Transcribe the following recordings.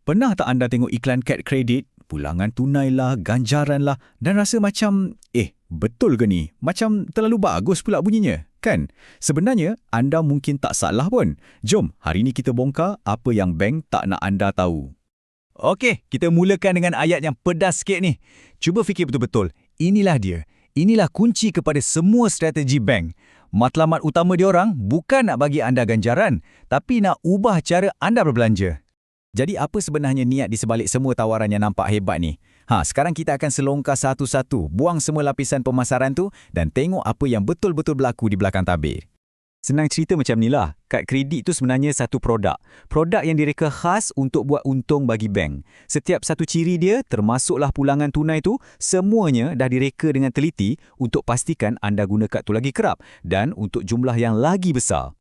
Pernah tak anda tengok iklan kad kredit, pulangan tunai lah, ganjaran lah dan rasa macam, betul ke ni? Macam terlalu bagus pula bunyinya, kan? Sebenarnya, anda mungkin tak salah pun. Jom, hari ni kita bongkar apa yang bank tak nak anda tahu. Okey, kita mulakan dengan ayat yang pedas sikit ni. Cuba fikir betul-betul. Inilah dia. Inilah kunci kepada semua strategi bank. Matlamat utama diorang bukan nak bagi anda ganjaran, tapi nak ubah cara anda berbelanja. Jadi apa sebenarnya niat di sebalik semua tawaran yang nampak hebat ni? Sekarang kita akan selongkar satu-satu, buang semua lapisan pemasaran tu dan tengok apa yang betul-betul berlaku di belakang tabir. Senang cerita macam ni lah, kad kredit tu sebenarnya satu produk. Produk yang direka khas untuk buat untung bagi bank. Setiap satu ciri dia, termasuklah pulangan tunai tu, semuanya dah direka dengan teliti untuk pastikan anda guna kad tu lagi kerap dan untuk jumlah yang lagi besar.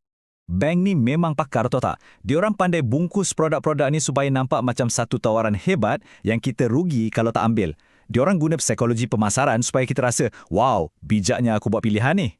Bank ni memang pakar tau tak? Diorang pandai bungkus produk-produk ni supaya nampak macam satu tawaran hebat yang kita rugi kalau tak ambil. Diorang guna psikologi pemasaran supaya kita rasa, wow, bijaknya aku buat pilihan ni.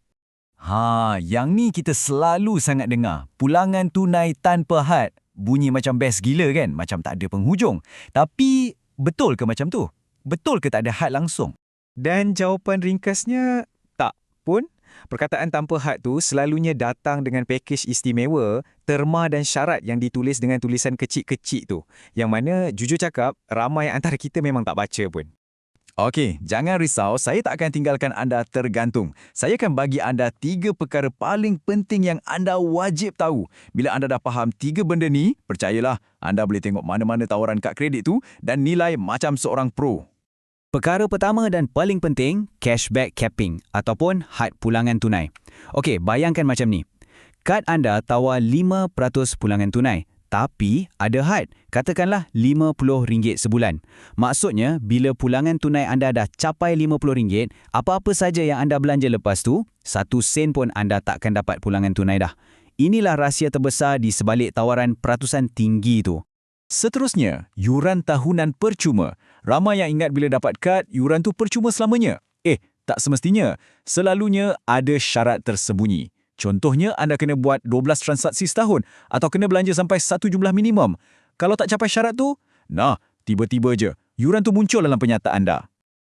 Yang ni kita selalu sangat dengar. Pulangan tunai tanpa had. Bunyi macam best gila kan? Macam tak ada penghujung. Tapi, betul ke macam tu? Betul ke tak ada had langsung? Dan jawapan ringkasnya, tak pun. Perkataan tanpa had tu selalunya datang dengan pakej istimewa, terma dan syarat yang ditulis dengan tulisan kecil-kecil tu. Yang mana, jujur cakap, ramai antara kita memang tak baca pun. Okey, jangan risau, saya tak akan tinggalkan anda tergantung. Saya akan bagi anda 3 perkara paling penting yang anda wajib tahu. Bila anda dah faham 3 benda ni, percayalah, anda boleh tengok mana-mana tawaran kad kredit tu dan nilai macam seorang pro. Perkara pertama dan paling penting, cashback capping ataupun had pulangan tunai. Okey, bayangkan macam ni. Kad anda tawar 5% pulangan tunai. Tapi ada had, katakanlah RM50 sebulan. Maksudnya, bila pulangan tunai anda dah capai RM50, apa-apa saja yang anda belanja lepas tu, 1 sen pun anda takkan dapat pulangan tunai dah. Inilah rahsia terbesar di sebalik tawaran peratusan tinggi tu. Seterusnya, yuran tahunan percuma. Ramai yang ingat bila dapat kad, yuran tu percuma selamanya. Tak semestinya. Selalunya ada syarat tersembunyi. Contohnya, anda kena buat 12 transaksi setahun atau kena belanja sampai satu jumlah minimum. Kalau tak capai syarat tu, tiba-tiba je, yuran tu muncul dalam penyata anda.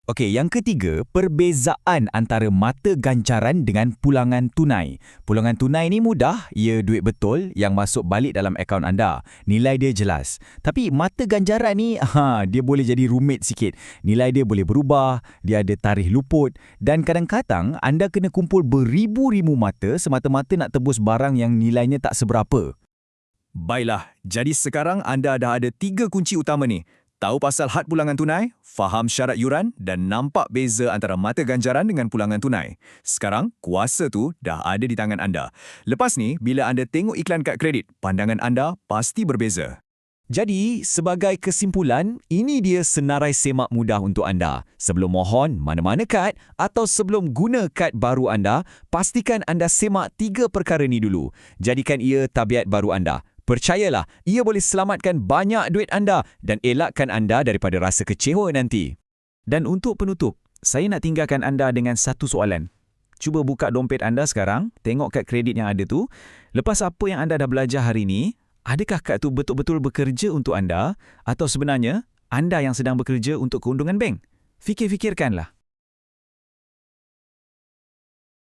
Okey, yang ketiga, perbezaan antara mata ganjaran dengan pulangan tunai. Pulangan tunai ni mudah, ia duit betul yang masuk balik dalam akaun anda. Nilai dia jelas. Tapi mata ganjaran ni, dia boleh jadi rumit sikit. Nilai dia boleh berubah, dia ada tarikh luput dan kadang-kadang anda kena kumpul beribu-ribu mata semata-mata nak tebus barang yang nilainya tak seberapa. Baiklah, jadi sekarang anda dah ada 3 kunci utama ni. Tahu pasal had pulangan tunai, faham syarat yuran dan nampak beza antara mata ganjaran dengan pulangan tunai. Sekarang, kuasa tu dah ada di tangan anda. Lepas ni, bila anda tengok iklan kad kredit, pandangan anda pasti berbeza. Jadi, sebagai kesimpulan, ini dia senarai semak mudah untuk anda. Sebelum mohon mana-mana kad atau sebelum guna kad baru anda, pastikan anda semak 3 perkara ni dulu. Jadikan ia tabiat baru anda. Percayalah, ia boleh selamatkan banyak duit anda dan elakkan anda daripada rasa kecewa nanti. Dan untuk penutup, saya nak tinggalkan anda dengan satu soalan. Cuba buka dompet anda sekarang, tengok kad kredit yang ada tu. Lepas apa yang anda dah belajar hari ini, adakah kad tu betul-betul bekerja untuk anda atau sebenarnya anda yang sedang bekerja untuk keuntungan bank? Fikir-fikirkanlah.